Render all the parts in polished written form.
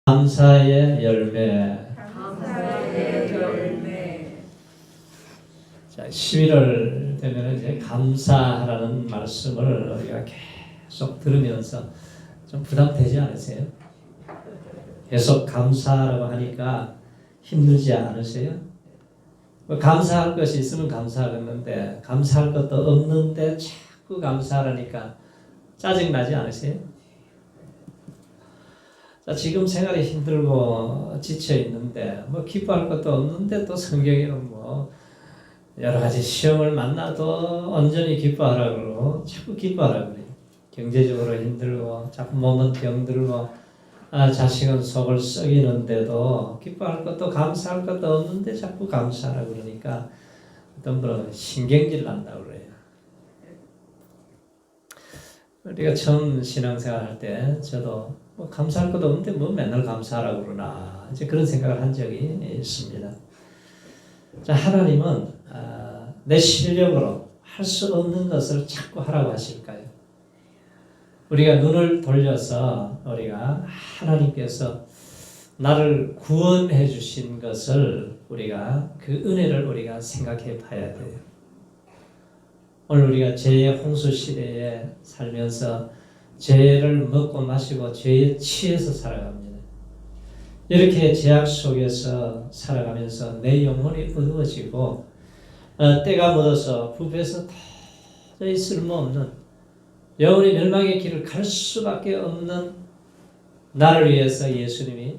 감사의 열매. 감사의 열매. 자, 11월 되면 이제 감사하라는 말씀을 우리가 계속 들으면서 좀 부담되지 않으세요? 계속 감사라고 하니까 힘들지 않으세요? 감사할 것이 있으면 감사하겠는데 감사할 것도 없는데 자꾸 감사하라니까 짜증나지 않으세요? 자, 지금 생활이 힘들고 지쳐 있는데 뭐 기뻐할 것도 없는데 또 성경에는 뭐 여러 가지 시험을 만나도 온전히 기뻐하라 그러고 자꾸 기뻐하라 그래요. 경제적으로 힘들고 자꾸 몸은 병들고 자식은 속을 썩이는데도 기뻐할 것도 감사할 것도 없는데 자꾸 감사하라 그러니까 어떤 분은 신경질 난다고 그래요. 우리가 처음 신앙생활 할 때 저도 뭐 감사할 것도 없는데 뭐 맨날 감사하라고 그러나 이제 그런 생각을 한 적이 있습니다. 자, 하나님은 내 실력으로 할 수 없는 것을 자꾸 하라고 하실까요? 우리가 눈을 돌려서 우리가 하나님께서 나를 구원해 주신 것을 우리가 그 은혜를 우리가 생각해 봐야 돼요. 오늘 우리가 죄의 홍수 시대에 살면서 죄를 먹고 마시고 죄에 취해서 살아갑니다. 이렇게 죄악 속에서 살아가면서 내 영혼이 어두워지고 때가 묻어서 부패해서 도저히 쓸모없는 영혼이 멸망의 길을 갈 수밖에 없는 나를 위해서 예수님이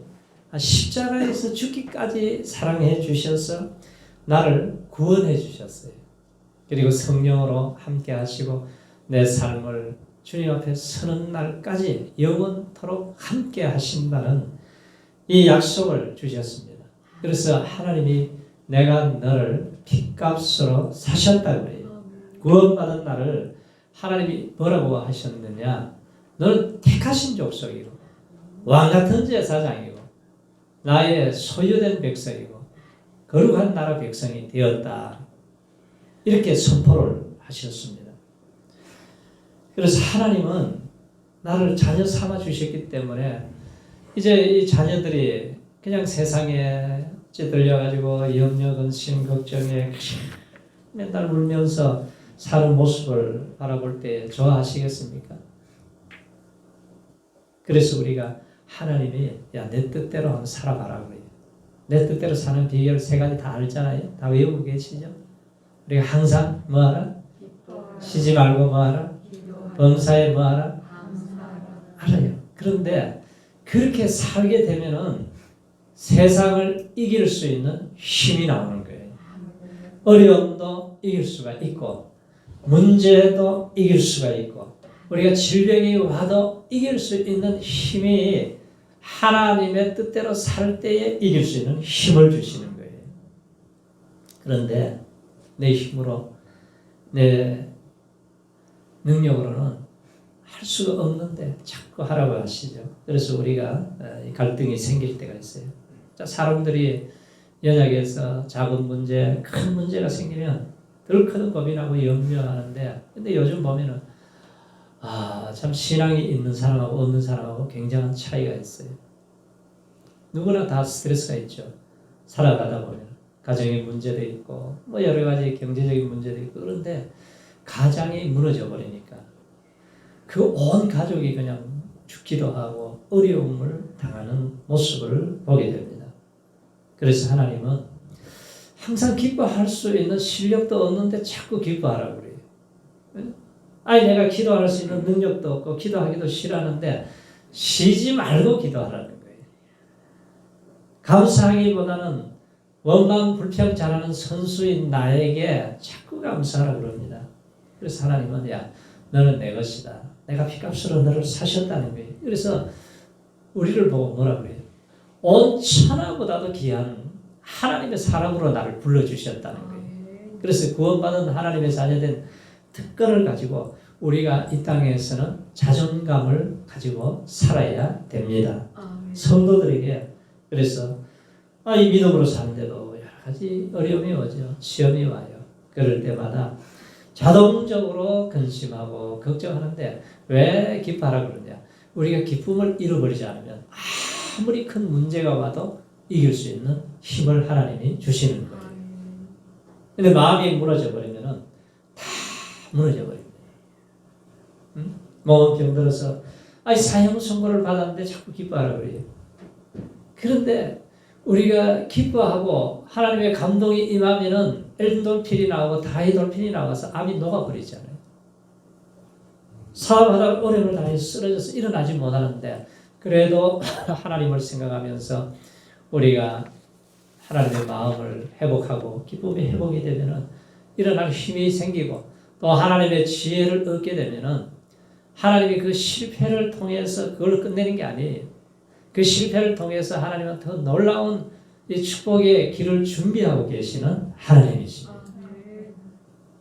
십자가에서 죽기까지 사랑해 주셔서 나를 구원해 주셨어요. 그리고 성령으로 함께 하시고 내 삶을 주님 앞에 서는 날까지 영원토록 함께 하신다는 이 약속을 주셨습니다. 그래서 하나님이 내가 너를 핏값으로 사셨다고 해요. 구원받은 나를 하나님이 뭐라고 하셨느냐? 너는 택하신 족속이고 왕같은 제사장이고 나의 소유된 백성이고 거룩한 나라 백성이 되었다. 이렇게 선포를 하셨습니다. 그래서 하나님은 나를 자녀 삼아 주셨기 때문에 이제 이 자녀들이 그냥 세상에 찌들려가지고 염려, 근심, 걱정에 맨날 울면서 사는 모습을 바라볼 때 좋아하시겠습니까? 그래서 우리가 하나님이 내 뜻대로 한번 살아봐라 그래요. 내 뜻대로 사는 비결 3가지 다 알잖아요. 다 외우고 계시죠? 우리가 항상 뭐하라? 쉬지 말고 뭐하라? 범사에 뭐하라? 알아요. 그런데 그렇게 살게 되면은 세상을 이길 수 있는 힘이 나오는 거예요. 어려움도 이길 수가 있고 문제도 이길 수가 있고 우리가 질병이 와도 이길 수 있는 힘이 하나님의 뜻대로 살 때에 이길 수 있는 힘을 주시는 거예요. 그런데 내 힘으로 내 능력으로는 할 수가 없는데 자꾸 하라고 하시죠. 그래서 우리가 갈등이 생길 때가 있어요. 자, 사람들이 연약해서 작은 문제, 큰 문제가 생기면 덜커덕 겁이 나고 염려하는데 근데 요즘 보면은 참 신앙이 있는 사람하고 없는 사람하고 굉장한 차이가 있어요. 누구나 다 스트레스가 있죠. 살아가다 보면 가정의 문제도 있고 뭐 여러 가지 경제적인 문제도 있고 그런데 가장이 무너져 버리니까 그 온 가족이 그냥 죽기도 하고 어려움을 당하는 모습을 보게 됩니다. 그래서 하나님은 항상 기뻐할 수 있는 실력도 없는데 자꾸 기뻐하라고 그래요. 내가 기도할 수 있는 능력도 없고 기도하기도 싫어하는데 쉬지 말고 기도하라는 거예요. 감사하기보다는 원망 불평 잘하는 선수인 나에게 자꾸 감사하라고 그럽니다. 그래서 하나님은 너는 내 것이다. 내가 핏값으로 너를 사셨다는 거예요. 그래서 우리를 보고 뭐라고 그래요? 온 천하보다도 귀한 하나님의 사람으로 나를 불러주셨다는 거예요. 그래서 구원받은 하나님의 자녀된 특권을 가지고 우리가 이 땅에서는 자존감을 가지고 살아야 됩니다. 성도들에게 그래서 이 믿음으로 사는데도 여러 가지 어려움이 오죠. 시험이 와요. 그럴 때마다 자동적으로 근심하고 걱정하는데 왜 기뻐하라 그러냐? 우리가 기쁨을 잃어버리지 않으면 아무리 큰 문제가 와도 이길 수 있는 힘을 하나님이 주시는 거예요. 근데 마음이 무너져 버리면은 다 무너져 버립니다. 뭐 병들어서 사형 선고를 받았는데 자꾸 기뻐하라 그래요. 그런데 우리가 기뻐하고 하나님의 감동이 임하면은 엔돌핀이 나오고 다이돌핀이 나와서 암이 녹아버리잖아요. 사업하다가 어려움을 당해서 쓰러져서 일어나지 못하는데 그래도 하나님을 생각하면서 우리가 하나님의 마음을 회복하고 기쁨이 회복이 되면은 일어날 힘이 생기고 또 하나님의 지혜를 얻게 되면은 하나님이 그 실패를 통해서 그걸 끝내는 게 아니에요. 그 실패를 통해서 하나님은 더 놀라운 이 축복의 길을 준비하고 계시는 하나님이십니다.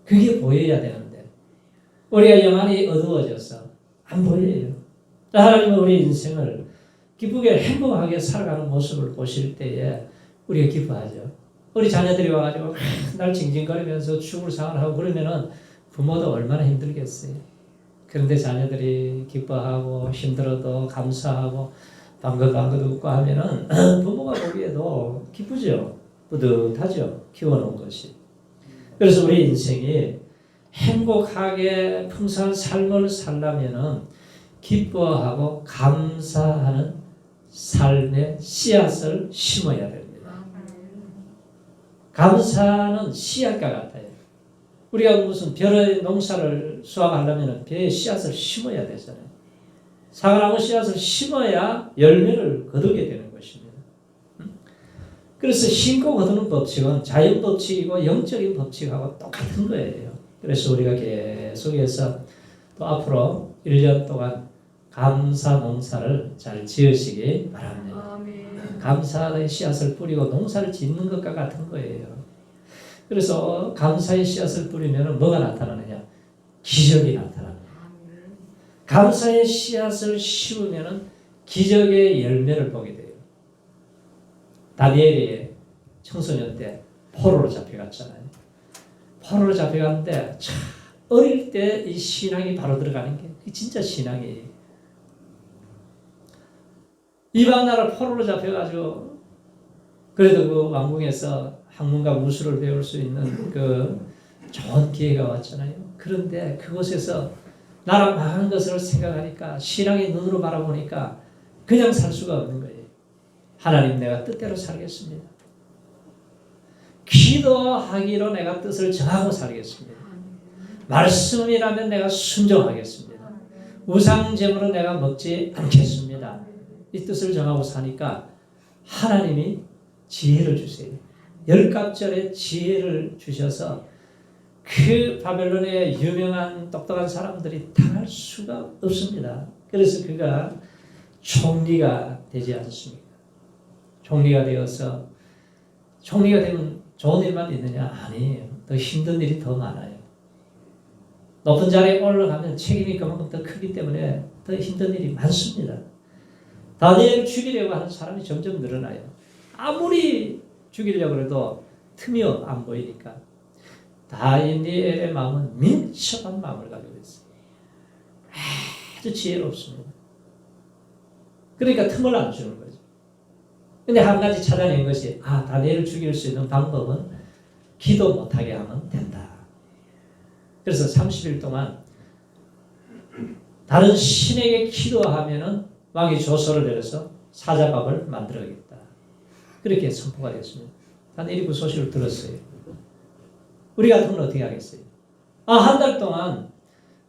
그게 보여야 되는데 우리가 영안이 어두워져서 안 보여요. 하나님은 우리 인생을 기쁘게 행복하게 살아가는 모습을 보실 때에 우리가 기뻐하죠. 우리 자녀들이 와가지고 맨날 징징거리면서 죽을 상을 하고 그러면은 부모도 얼마나 힘들겠어요. 그런데 자녀들이 기뻐하고 힘들어도 감사하고 방긋방긋 웃고 하면은 부모가 보기에도 기쁘죠. 뿌듯하죠. 키워놓은 것이. 그래서 우리 인생이 행복하게 풍성한 삶을 살려면은 기뻐하고 감사하는 삶의 씨앗을 심어야 됩니다. 감사는 씨앗과 같아요. 우리가 무슨 벼의 농사를 수확하려면 벼의 씨앗을 심어야 되잖아요. 사과나무 씨앗을 심어야 열매를 거두게 되는 것입니다. 그래서 심고 거두는 법칙은 자연 법칙이고 영적인 법칙하고 똑같은 거예요. 그래서 우리가 계속해서 또 앞으로 1년 동안 감사 농사를 잘 지으시기 바랍니다. 감사의 씨앗을 뿌리고 농사를 짓는 것과 같은 거예요. 그래서 감사의 씨앗을 뿌리면 뭐가 나타나느냐? 기적이 나타납니다. 감사의 씨앗을 심으면 기적의 열매를 보게 돼요. 다니엘이 청소년 때 포로로 잡혀갔잖아요. 포로로 잡혀갔는데 참 어릴 때 이 신앙이 바로 들어가는 게 진짜 신앙이에요. 이방 나라 포로로 잡혀가지고 그래도 그 왕궁에서 학문과 무술을 배울 수 있는 그 좋은 기회가 왔잖아요. 그런데 그곳에서 나라 망한 것을 생각하니까 신앙의 눈으로 바라보니까 그냥 살 수가 없는 거예요. 하나님 내가 뜻대로 살겠습니다. 기도하기로 내가 뜻을 정하고 살겠습니다. 말씀이라면 내가 순종하겠습니다. 우상제물은 내가 먹지 않겠습니다. 이 뜻을 정하고 사니까 하나님이 지혜를 주세요. 열갑절에 지혜를 주셔서 그 바벨론의 유명한 똑똑한 사람들이 당할 수가 없습니다. 그래서 그가 총리가 되지 않습니까? 총리가 되어서 총리가 되면 좋은 일만 있느냐? 아니에요. 더 힘든 일이 더 많아요. 높은 자리에 올라가면 책임이 그만큼 더 크기 때문에 더 힘든 일이 많습니다. 다니엘을 죽이려고 하는 사람이 점점 늘어나요. 아무리 죽이려고 해도 틈이 안 보이니까 다니엘의 마음은 민첩한 마음을 가지고 있어요. 아주 지혜롭습니다. 그러니까 틈을 안 주는 거죠. 근데 한 가지 찾아낸 것이 다니엘을 죽일 수 있는 방법은 기도 못하게 하면 된다. 그래서 30일 동안 다른 신에게 기도하면은 왕이 조서를 내려서 사자밥을 만들어야겠다. 그렇게 선포가 됐습니다. 다니엘이 그 소식을 들었어요. 우리 같으면 어떻게 하겠어요? 한 달 동안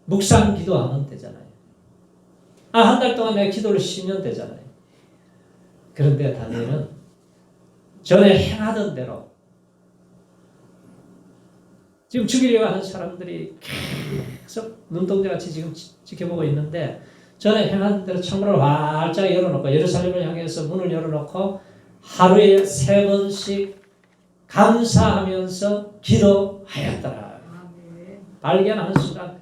묵상 기도하면 되잖아요. 한 달 동안 내가 기도를 쉬면 되잖아요. 그런데 다니엘은 전에 행하던 대로 지금 죽이려고 하는 사람들이 계속 눈동자같이 지금 지켜보고 있는데 전에 행하던 대로 창문을 활짝 열어놓고 예루살렘을 향해서 문을 열어놓고 하루에 3번씩 감사하면서 기도하였더라. 발견하는 순간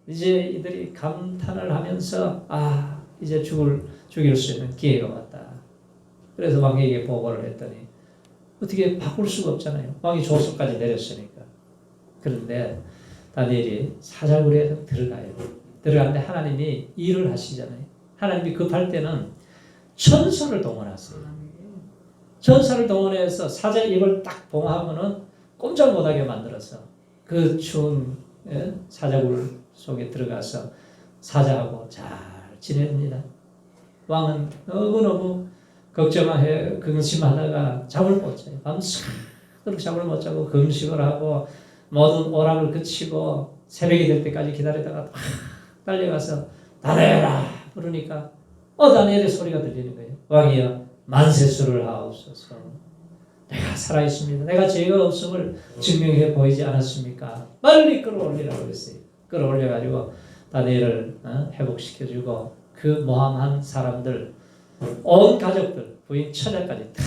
이제 이들이 감탄을 하면서 이제 죽일 수 있는 기회가 왔다. 그래서 왕에게 보고를 했더니 어떻게 바꿀 수가 없잖아요. 왕이 조서까지 내렸으니까. 그런데 다니엘이 사자굴에 들어가요. 들어가는데 하나님이 일을 하시잖아요. 하나님이 급할 때는 천사를 동원하세요. 천사를 동원해서 사자 입을 딱 봉하면은 꼼짝 못하게 만들어서 그 추운 사자굴 속에 들어가서 사자하고 잘 지냅니다. 왕은 너무너무 걱정해 근심하다가 잠을 못 자요. 밤새도록 잠을 못 자고 금식을 하고 모든 오락을 그치고 새벽이 될 때까지 기다리다가 달려가서 다니엘아 부르니까 다니엘의 소리가 들리는 거예요. 왕이여 만세수를 하옵소서. 내가 살아있습니다. 내가 죄가 없음을 증명해 보이지 않았습니까? 빨리 끌어올리라고 그랬어요. 끌어올려가지고 다니엘을 회복시켜주고 그 모함한 사람들 온 가족들 부인 처자까지 다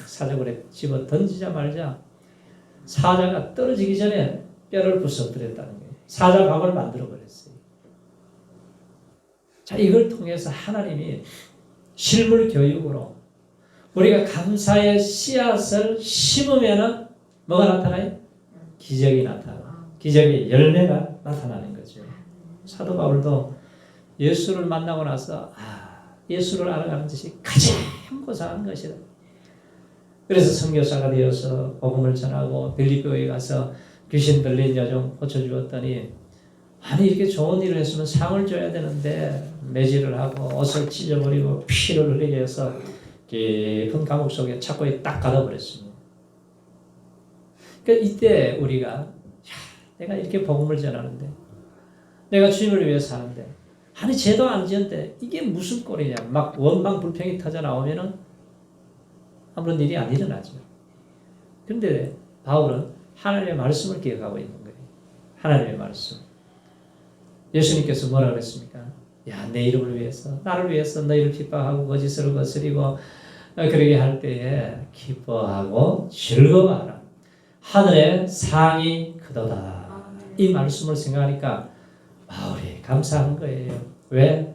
사자굴에 집어 던지자마자 사자가 떨어지기 전에 뼈를 부숴뜨렸다는 거예요. 사자 밥을 만들어 버렸어요. 자, 이걸 통해서 하나님이 실물 교육으로 우리가 감사의 씨앗을 심으면은 뭐가 나타나요? 기적이 나타나요. 기적의 열매가 나타나는 거죠. 사도 바울도 예수를 만나고 나서 예수를 알아가는 것이 가장 고상한 것이다. 그래서 선교사가 되어서 복음을 전하고 빌립보에 가서 귀신 들린 여종 고쳐주었더니 아니 이렇게 좋은 일을 했으면 상을 줘야 되는데 매질을 하고 옷을 찢어버리고 피를 흘리게 해서 깊은 감옥 속에 착고에 딱 가둬버렸습니다. 그러니까 이때 우리가 내가 이렇게 복음을 전하는데 내가 주님을 위해서 사는데 아니 죄도 안 지었는데 이게 무슨 꼴이냐 막 원망 불평이 터져 나오면은 아무런 일이 안 일어나죠. 그런데 바울은 하나님의 말씀을 기억하고 있는 거예요. 하나님의 말씀. 예수님께서 뭐라 그랬습니까? 야, 내 이름을 위해서 나를 위해서 너희를 핍박하고 거짓으로 거스리고 그러게 할 때에 기뻐하고 즐거워하라. 하늘의 상이 크도다. 이 말씀을 생각하니까 바울이 감사한 거예요. 왜?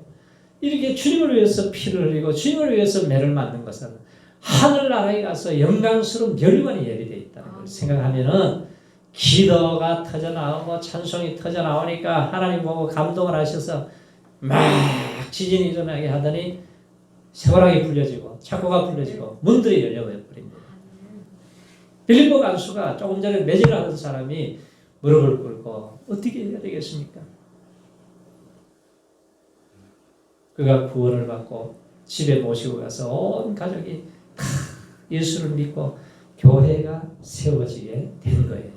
이렇게 주님을 위해서 피를 흘리고 주님을 위해서 매를 맞는 것은 하늘나라에 가서 영광스러운 멸관이 예비되어 있다는 걸 생각하면은 기도가 터져나오고 찬송이 터져나오니까 하나님 보고 감동을 하셔서 막 지진이 일어나게 하더니 세월하게 불려지고 착고가 불려지고 문들이 열려버립니다. 빌립보 간수가 조금 전에 매질을 하던 사람이 무릎을 꿇고 어떻게 해야 되겠습니까? 그가 구원을 받고 집에 모시고 가서 온 가족이 다 예수를 믿고 교회가 세워지게 된 거예요.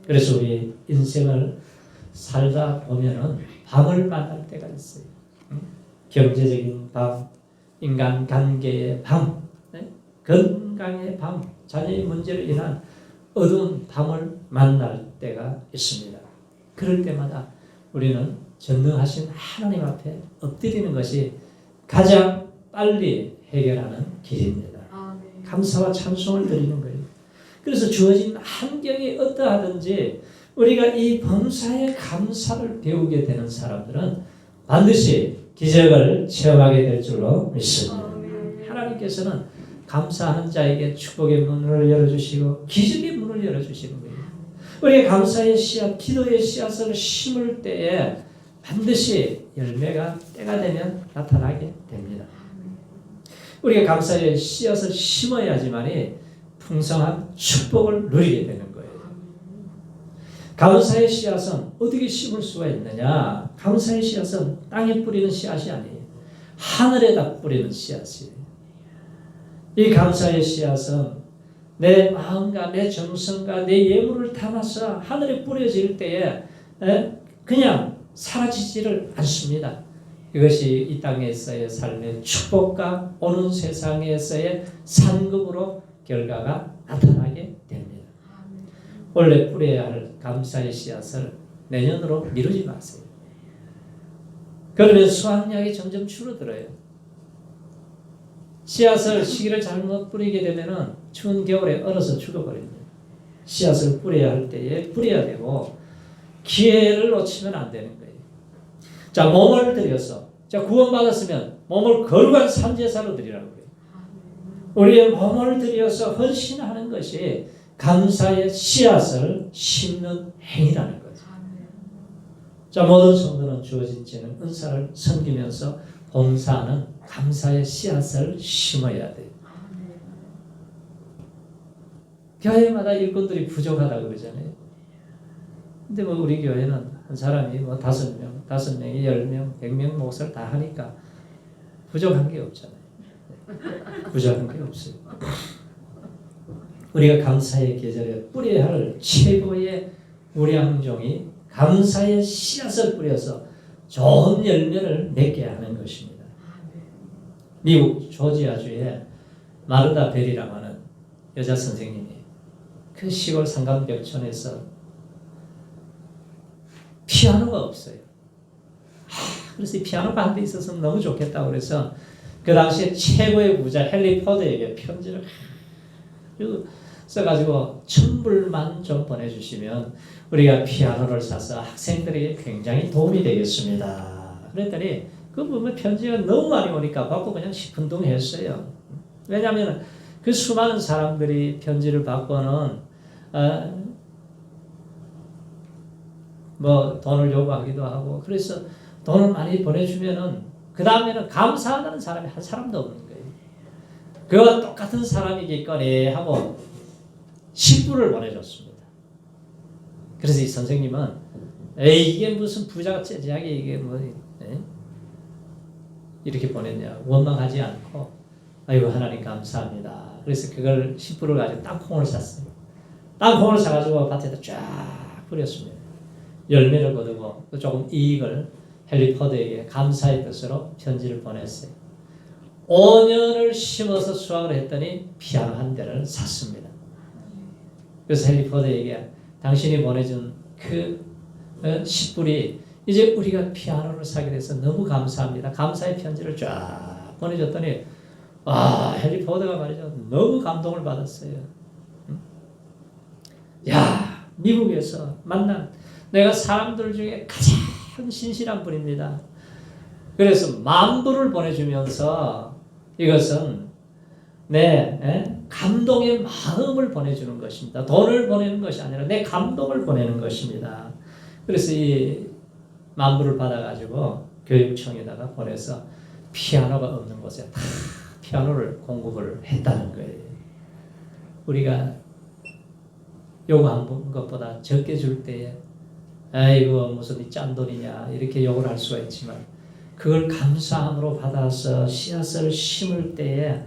그래서 우리 인생을 살다 보면은 밤을 만날 때가 있어요. 경제적인 밤, 인간 관계의 밤, 건강의 밤, 자녀의 문제로 인한 어두운 밤을 만날 때가 있습니다. 그럴 때마다 우리는 전능하신 하나님 앞에 엎드리는 것이 가장 빨리 해결하는 길입니다. 감사와 찬송을 드리는 거예요. 그래서 주어진 환경이 어떠하든지 우리가 이 범사에 감사를 배우게 되는 사람들은 반드시 기적을 체험하게 될 줄로 믿습니다. 하나님께서는 감사하는 자에게 축복의 문을 열어주시고 기적의 문을 열어주시는 거예요. 우리가 감사의 씨앗, 기도의 씨앗을 심을 때에 반드시 열매가 때가 되면 나타나게 됩니다. 우리가 감사의 씨앗을 심어야지만이 풍성한 축복을 누리게 되는 거예요. 감사의 씨앗은 어떻게 심을 수가 있느냐? 감사의 씨앗은 땅에 뿌리는 씨앗이 아니에요. 하늘에다 뿌리는 씨앗이에요. 이 감사의 씨앗은 내 마음과 내 정성과 내 예물을 담아서 하늘에 뿌려질 때에 그냥 사라지지를 않습니다. 이것이 이 땅에서의 삶의 축복과 오는 세상에서의 상급으로 결과가 나타나게 됩니다. 원래 뿌려야 할 감사의 씨앗을 내년으로 미루지 마세요. 그러면 수확량이 점점 줄어들어요. 씨앗을 시기를 잘못 뿌리게 되면 추운 겨울에 얼어서 죽어버립니다. 씨앗을 뿌려야 할 때에 뿌려야 되고 기회를 놓치면 안 되는 거예요. 자, 몸을 들여서 구원받았으면 몸을 거룩한 산제사로 드리라고 해요. 우리의 몸을 들여서 헌신하는 것이 감사의 씨앗을 심는 행위라는 거죠. 자, 모든 성도는 주어진 죄는 은사를 섬기면서 봉사는 감사의 씨앗을 심어야 돼요. 교회마다 일꾼들이 부족하다고 그러잖아요. 근데 뭐 우리 교회는 한 사람이 뭐 5명, 5명이 10명, 100명 목사를 다 하니까 부족한 게 없잖아요. 부족한 게 없어요. 우리가 감사의 계절에 뿌려야 할 최고의 우량종이 감사의 씨앗을 뿌려서 좋은 열매를 맺게 하는 것입니다. 미국 조지아주에 마르다 벨이라고 하는 여자 선생님이 그 시골 산간벽촌에서 피아노가 없어요. 그래서 이 피아노가 한 대 있어서 너무 좋겠다고 그래서 그 당시에 최고의 부자 헨리 포드에게 편지를 써가지고 1,000불만 좀 보내주시면 우리가 피아노를 사서 학생들에게 굉장히 도움이 되겠습니다. 그랬더니 그 보면 편지가 너무 많이 오니까 받고 그냥 시큰둥했어요. 왜냐하면 그 수많은 사람들이 편지를 받고는 뭐 돈을 요구하기도 하고 그래서 돈을 많이 보내주면은 그 다음에는 감사하다는 사람이 한 사람도 없는 거예요. 그와 똑같은 사람이겠거니 하고 10불을 보내줬습니다. 그래서 이 선생님은 에이 이게 무슨 부자가 째지하게 이게 뭐 이렇게 보냈냐 원망하지 않고 아이고 하나님 감사합니다. 그래서 그걸 10불을 가지고 땅콩을 샀어요. 땅콩을 사가지고 밭에다 쫙 뿌렸습니다. 열매를 거두고 조금 이익을 헨리 포드에게 감사의 뜻으로 편지를 보냈어요. 5년을 심어서 수확을 했더니 피아노 한 대를 샀습니다. 그래서 헨리 포드에게 당신이 보내준 그 10불이 이제 우리가 피아노를 사게 돼서 너무 감사합니다. 감사의 편지를 쫙 보내줬더니 헨리 포드가 말이죠. 너무 감동을 받았어요. 야, 미국에서 만난 내가 사람들 중에 가장 신실한 분입니다. 그래서 10,000불을 보내주면서 이것은 내 감동의 마음을 보내주는 것입니다. 돈을 보내는 것이 아니라 내 감동을 보내는 것입니다. 그래서 이 10,000불을 받아가지고 교육청에다가 보내서 피아노가 없는 곳에 다 피아노를 공급을 했다는 거예요. 우리가 요구한 것보다 적게 줄 때에 아이고 무슨 이 짠돈이냐 이렇게 욕을 할 수가 있지만 그걸 감사함으로 받아서 씨앗을 심을 때에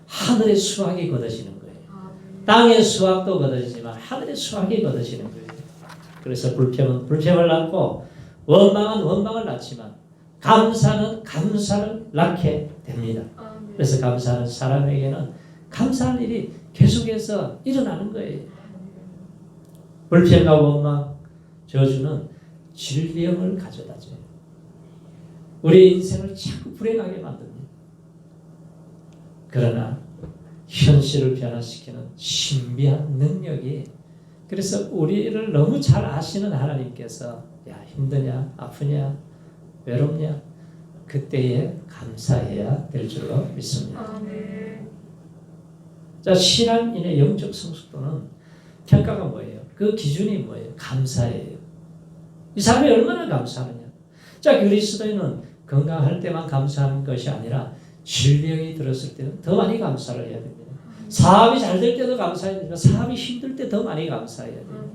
하늘의 수확이 거둬지는 거예요. 땅의 수확도 거둬지지만 하늘의 수확이 거둬지는 거예요. 그래서 불평은 불평을 낳고 원망은 원망을 낳지만 감사는 감사를 낳게 됩니다. 그래서 감사하는 사람에게는 감사할 일이 계속해서 일어나는 거예요. 불평과 원망, 저주는 질병을 가져다줘요. 우리 인생을 자꾸 불행하게 만듭니다. 그러나 현실을 변화시키는 신비한 능력이 그래서 우리를 너무 잘 아시는 하나님께서 야 힘드냐 아프냐 외롭냐 그때에 감사해야 될 줄로 믿습니다. 자 신앙인의 영적 성숙도는 평가가 뭐예요? 그 기준이 뭐예요? 감사예요. 이 사람이 얼마나 감사하느냐. 자 그리스도인은 건강할 때만 감사하는 것이 아니라 질병이 들었을 때는 더 많이 감사를 해야 됩니다. 사업이 잘 될 때도 감사해야 됩니다. 사업이 힘들 때 더 많이 감사해야 돼요.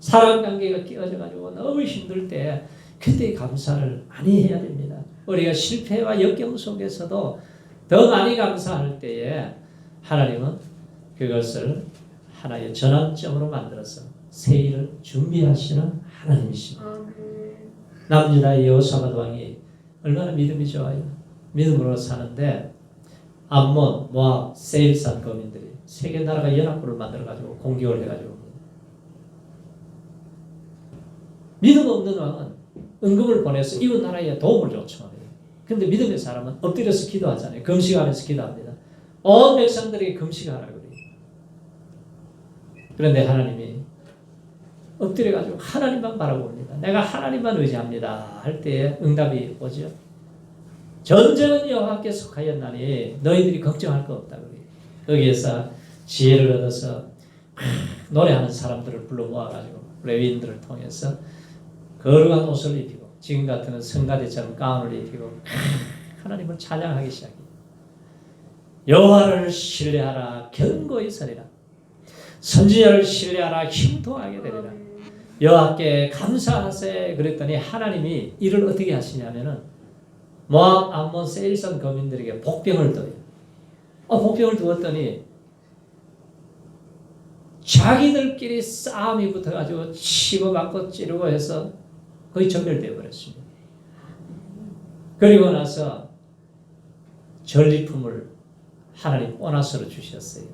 사람 관계가 깨어져가지고 너무 힘들 때 그때 감사를 많이 해야 됩니다. 우리가 실패와 역경 속에서도 더 많이 감사할 때에 하나님은 그것을 하나의 전환점으로 만들어서 새 일을 준비하시는 하나님이십니다. 남유다의 여호사밧 왕이 얼마나 믿음이 좋아요. 믿음으로 사는데 암몬, 모압, 세일산 거민들이 세 개 나라가 연합군을 만들어가지고 공격을 해가지고 믿음 없는 왕은 은금을 보내서 이웃 나라에 도움을 요청합니다. 그런데 믿음의 사람은 엎드려서 기도하잖아요. 금식하면서 기도합니다. 온 백성들에게 금식하라고 그래요. 그런데 하나님이 엎드려가지고 하나님만 바라봅니다. 내가 하나님만 의지합니다. 할 때에 응답이 오죠. 전쟁은 여호와께 속하였나니 너희들이 걱정할 거 없다 그래요. 거기에서 지혜를 얻어서 노래하는 사람들을 불러 모아가지고 레위인들을 통해서 거룩한 옷을 입히고 지금 같으면 성가대처럼 가운을 입히고 하나님을 찬양하기 시작해요. 여호와를 신뢰하라 견고히 서리라. 선지자를 신뢰하라 형통하게 되리라. 여호와께 감사하세. 그랬더니 하나님이 이를 어떻게 하시냐면은 모압, 암몬, 세일산 거민들에게 복병을 둬요. 복병을 두었더니 자기들끼리 싸움이 붙어가지고 치고받고 찌르고 해서 거의 전멸되어 버렸습니다. 그리고 나서 전리품을 하나님 보너스로 주셨어요.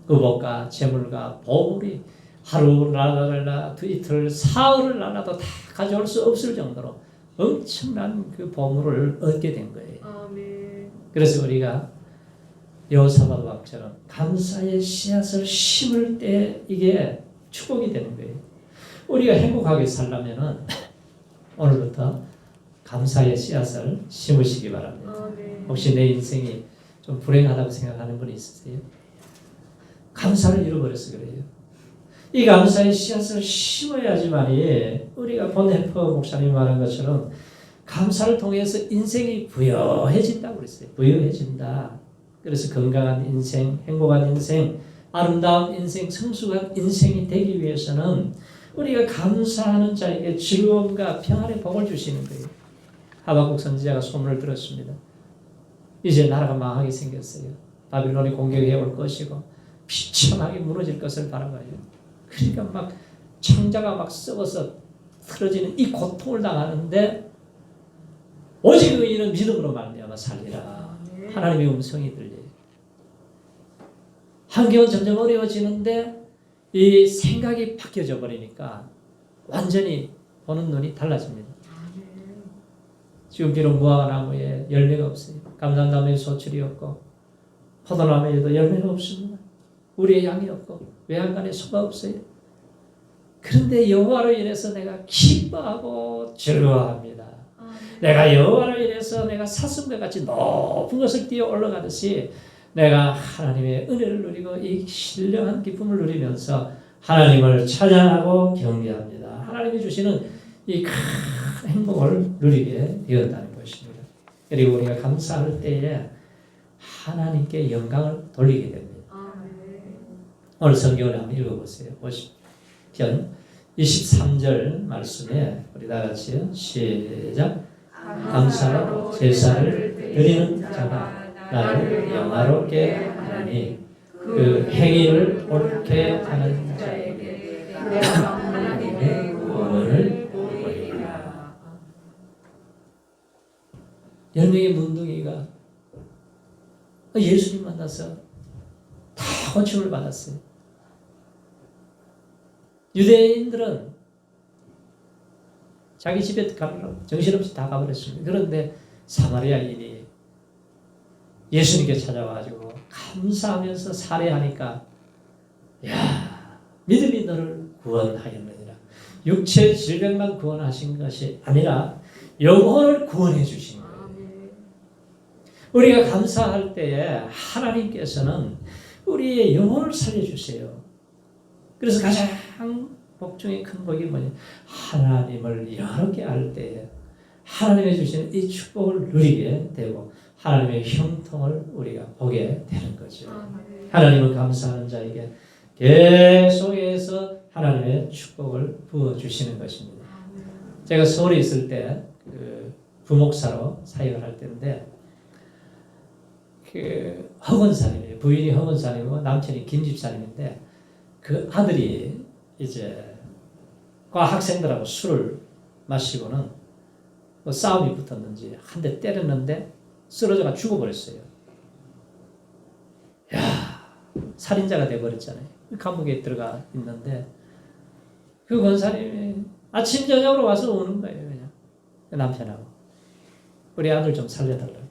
의복과 재물과 보물이 하루 날아갈라 이틀 사흘을 날아도 다 가져올 수 없을 정도로 엄청난 그 보물을 얻게 된 거예요. 아멘. 그래서 우리가 여호사밧 왕처럼 감사의 씨앗을 심을 때 이게 축복이 되는 거예요. 우리가 행복하게 살려면은 오늘부터 감사의 씨앗을 심으시기 바랍니다. 아멘. 혹시 내 인생이 좀 불행하다고 생각하는 분이 있으세요? 감사를 잃어버려서 그래요. 이 감사의 씨앗을 심어야지만이 우리가 본헤퍼 목사님 말한 것처럼 감사를 통해서 인생이 부여해진다고 그랬어요. 부여해진다. 그래서 건강한 인생, 행복한 인생, 아름다운 인생, 성숙한 인생이 되기 위해서는 우리가 감사하는 자에게 즐거움과 평안의 복을 주시는 거예요. 하박국 선지자가 소문을 들었습니다. 이제 나라가 망하게 생겼어요. 바빌론이 공격해 올 것이고 비참하게 무너질 것을 바라봐요. 그러니까 막 창자가 막 썩어서 틀어지는 이 고통을 당하는데 오직 의인은 믿음으로 말미암아 살리라. 하나님의 음성이 들려요. 환경은 점점 어려워지는데 이 생각이 바뀌어져 버리니까 완전히 보는 눈이 달라집니다. 지금 비록 무화과나무에 열매가 없어요. 감람나무에 소출이 없고 포도나무에도 열매가 없습니다. 우리의 양이 없고 외양간에 소가 없어요. 그런데 여호와로 인해서 내가 기뻐하고 즐거워합니다. 내가 여호와로 인해서 내가 사슴과 같이 높은 것을 뛰어 올라가듯이 내가 하나님의 은혜를 누리고 이 신령한 기쁨을 누리면서 하나님을 찬양하고 경배합니다. 하나님이 주시는 이 큰 행복을 누리게 되었다는 것입니다. 그리고 우리가 감사할 때에 하나님께 영광을 돌리게 됩니다. 오늘 성경을 한번 읽어보세요. 50편 23절 말씀에 우리 다 같이요. 시작. 감사로 제사를 드리는 자가 나를 영화롭게 하나니 그 행위를 옳게 하는 자에게 하나님의 구원을 보이리라. 10명의 문둥이가 예수님 만나서 다 고침을 받았어요. 유대인들은 자기 집에 가려고 정신없이 다 가버렸습니다. 그런데 사마리아인이 예수님께 찾아와가지고 감사하면서 살해하니까 야 믿음이 너를 구원하였느니라. 육체 질병만 구원하신 것이 아니라 영혼을 구원해 주신 거예요. 우리가 감사할 때에 하나님께서는 우리의 영혼을 살려주세요. 그래서 가장 복 중에 큰 복이 뭐냐? 하나님을 영롭게 알 때에 하나님이 주시는 이 축복을 누리게 되고 하나님의 형통을 우리가 보게 되는 거죠. 하나님은 감사하는 자에게 계속해서 하나님의 축복을 부어주시는 것입니다. 제가 서울에 있을 때 그 부목사로 사역을 할 때인데 그 허건사님이에요. 부인이 허건사님이고 남편이 김집사님인데 그 아들이 이제 과 학생들하고 술을 마시고는 뭐 싸움이 붙었는지 한 대 때렸는데 쓰러져가 죽어버렸어요. 야 살인자가 돼버렸잖아요. 감옥에 들어가 있는데 그 권사님이 아침 저녁으로 와서 오는 거예요. 그냥 남편하고 우리 아들 좀 살려달라고.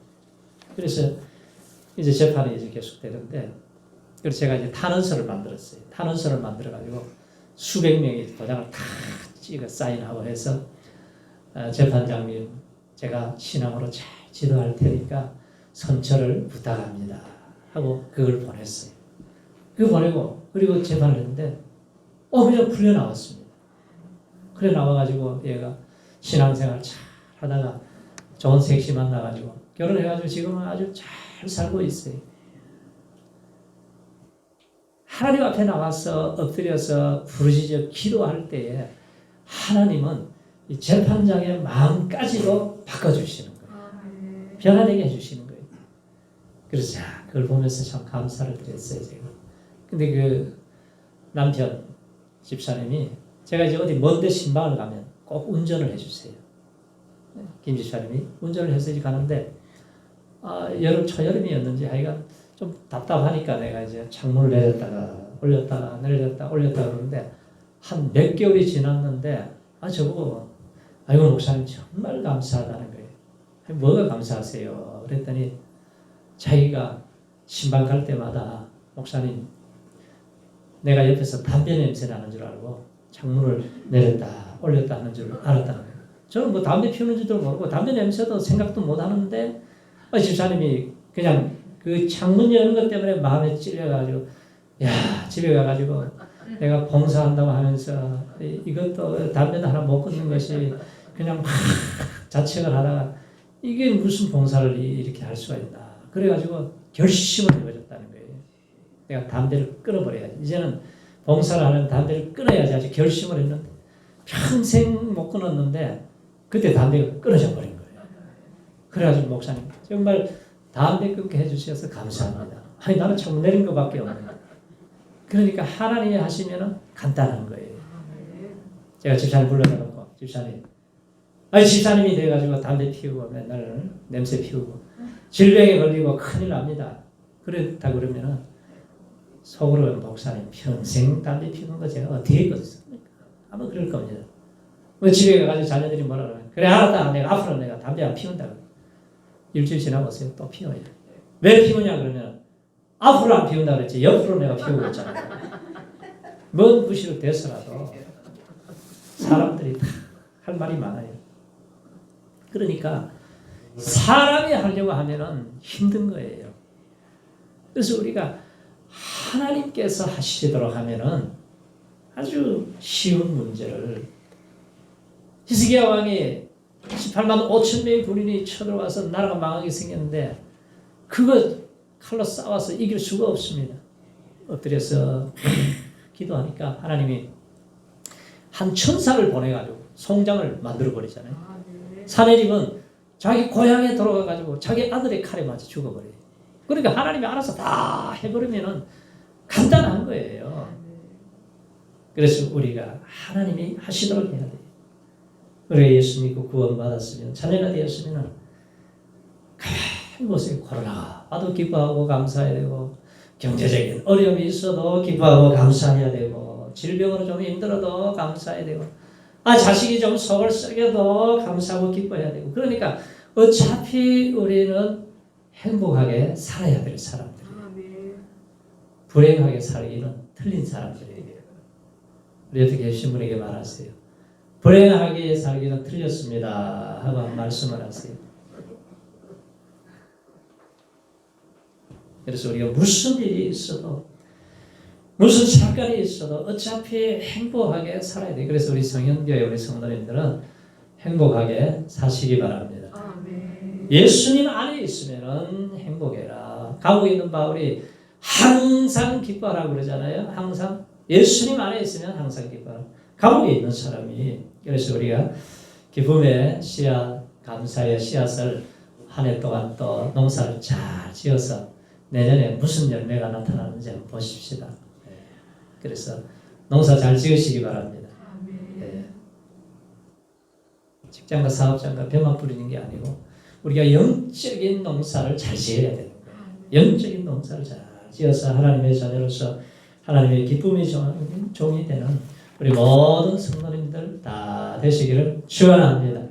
그래서 이제 재판이 이제 계속되는데 그래서 제가 이제 탄원서를 만들었어요. 탄원서를 만들어가지고 수백 명이 도장을 다 찍어 사인하고 해서 재판장님 제가 신앙으로 잘 지도할 테니까 선처를 부탁합니다 하고 그걸 보냈어요. 그거 보내고 그리고 재판을 했는데 그냥 풀려 나왔습니다. 그래 나와가지고 얘가 신앙생활 잘 하다가 좋은 섹시 만나가지고 결혼해가지고 지금은 아주 잘 살고 있어요. 하나님 앞에 나와서 엎드려서 부르짖어 기도할 때에 하나님은 이 재판장의 마음까지도 바꿔주시는 거예요. 변화되게 해주시는 거예요. 그래서 그걸 보면서 참 감사를 드렸어요, 제가. 근데 그 남편 집사님이 제가 이제 어디 먼데 신방을 가면 꼭 운전을 해주세요. 김 집사님이 운전을 해서 이제 가는데 초여름이었는지 하여간 좀 답답하니까 내가 이제 창문을 내렸다가 올렸다가 내렸다가 올렸다가 그러는데 한 몇 개월이 지났는데 저보고 아이고 목사님 정말 감사하다는 거예요. 뭐가 감사하세요? 그랬더니 자기가 신방 갈 때마다 목사님 내가 옆에서 담배 냄새 나는 줄 알고 창문을 내렸다 올렸다 하는 줄 알았다는 거예요. 저는 뭐 담배 피우는지도 모르고 담배 냄새도 생각도 못 하는데 집사님이 그냥 그 창문 여는 것 때문에 마음에 찔려가지고 집에 가가지고 내가 봉사한다고 하면서 이것도 담배도 하나 못 끊는 것이 그냥 막 자책을 하다가 이게 무슨 봉사를 이렇게 할 수가 있나 그래가지고 결심을 해버렸다는 거예요. 내가 담배를 끊어버려야지. 이제는 봉사를 하는 담배를 끊어야지 아주 결심을 했는데 평생 못 끊었는데 그때 담배가 끊어져 버린 거예요. 그래가지고 목사님 정말 담배 끊게 해주셔서 감사합니다. 아니 나는 참 내린 것밖에 없네. 그러니까 하나님이 하시면은 간단한 거예요. 제가 집사님 불러다 놓고 집사님 집사님이 돼가지고 담배 피우고 맨날 냄새 피우고 질병에 걸리고 큰일 납니다. 그랬다 그러면은 속으로 목사님 평생 담배 피우는 거 제가 어떻게 했겠습니까? 아마 그럴 겁니다. 집에 가가지고 자녀들이 뭐라 그러면 그래 알았다 내가 앞으로 내가 담배 안 피운다. 일주일 지나보세요. 또 피워요. 왜 피우냐 그러면 앞으로 안 피운다 그랬지 옆으로 내가 피우고 있잖아요. 먼 부시로 돼서라도 사람들이 다 할 말이 많아요. 그러니까 사람이 하려고 하면은 힘든 거예요. 그래서 우리가 하나님께서 하시도록 하면은 아주 쉬운 문제를 히스기야 왕이 18만 5천 명의 군인이 쳐들어와서 나라가 망하게 생겼는데 그거 칼로 싸워서 이길 수가 없습니다. 엎드려서 기도하니까 하나님이 한 천사를 보내가지고 송장을 만들어버리잖아요. 사내립은 자기 고향에 돌아가가지고 자기 아들의 칼에 맞아 죽어버려요. 그러니까 하나님이 알아서 다 해버리면은 간단한 거예요. 그래서 우리가 하나님이 하시도록 해야 돼요. 우리가 예수 믿고 구원받았으면 자녀가 되었으면 가만히 보세요. 코로나가 와도 기뻐하고 감사해야 되고 경제적인 어려움이 있어도 기뻐하고 감사해야 되고 질병으로 좀 힘들어도 감사해야 되고 자식이 좀 속을 썩여도 감사하고 기뻐해야 되고 그러니까 어차피 우리는 행복하게 살아야 될 사람들이에요. 불행하게 살기는 틀린 사람들이에요. 우리 어떻게 계신 분에게 말하세요. 불행하게 살기는 틀렸습니다 하고 말씀을 하세요. 그래서 우리가 무슨 일이 있어도 무슨 사건이 있어도 어차피 행복하게 살아야 돼요. 그래서 우리 성현교회 우리 성도님들은 행복하게 사시기 바랍니다. 예수님 안에 있으면 행복해라. 감옥에 있는 바울이 항상 기뻐하라고 그러잖아요. 항상 예수님 안에 있으면 항상 기뻐하라. 감옥에 있는 사람이 그래서 우리가 기쁨의 씨앗 감사의 씨앗을 한 해 동안 또 농사를 잘 지어서 내년에 무슨 열매가 나타나는지 한번 보십시다. 그래서 농사 잘 지으시기 바랍니다. 직장과 사업장과 벼만 뿌리는 게 아니고 우리가 영적인 농사를 잘 지어야 되는 거예요. 영적인 농사를 잘 지어서 하나님의 자녀로서 하나님의 기쁨의 종이 되는 우리 모든 성도님들 다 되시기를 축원합니다.